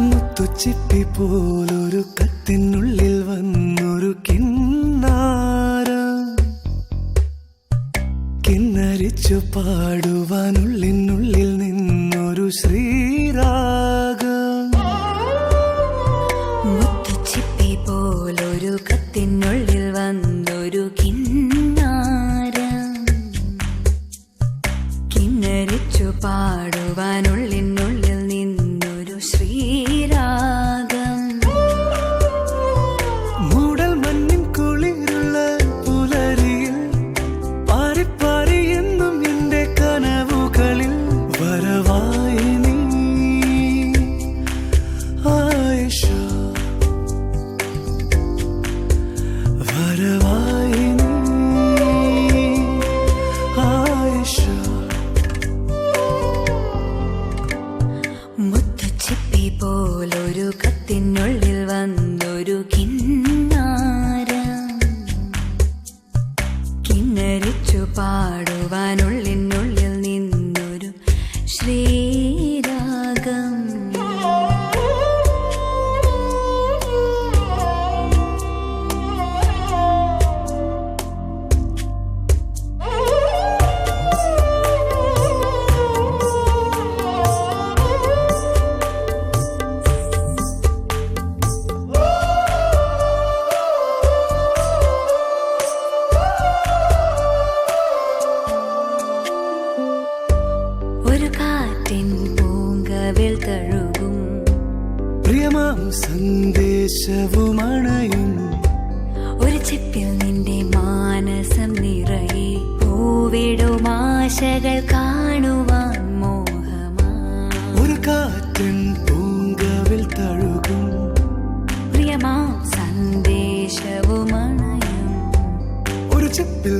മുത്തുച്ചിപ്പി പോലൊരു കത്തിനുള്ളിൽ വന്നൊരു കിന്നാരം, കിന്നരിച്ചു പാടുവാനുള്ളിനുള്ളിൽ നിന്നൊരു ശ്രീരാഗം. മുത്തുച്ചിപ്പി പോലൊരു കത്തിനുള്ളിൽ വന്നൊരു കിന്നാരം, കിന്നരിച്ചു പാടുവാനുള്ളിനുള്ളിൽ നിന്നൊരു ശ്രീരാഗം. മൂടൽ മഞ്ഞിൻ കുളിരുള്ള പുലരിയിൽ പാറിപ്പാറി എന്നും എന്റെ കനവുകളിൽ വരവായി നീ ആയിഷ, വരവായി നീ ആയിഷ. മുത്തുച്ചിപ്പി പോലൊരു കത്തിനുള്ളിൽ വന്നൊരു കിന്നാരം, കിന്നരിച്ചു പാടുവാനുള്ളിനുള്ളിൽ നിന്നൊരു ശ്രീരാഗം. ഒരു കാറ്റിൻ പൂങ്കവിൽ തഴുകും പ്രിയമാം സന്ദേശവുമണയും ഒരു ചിപ്പിൽ നിന്റെ മാനസം നിറയെ പൂവിടും ആശകൾ കാണുവാൻ മോഹമാ. ഒരു കാറ്റൻ പൂങ്കവിൽ തഴുകും പ്രിയമാ സന്ദേശവുമണയും ഒരു ചിപ്പിൽ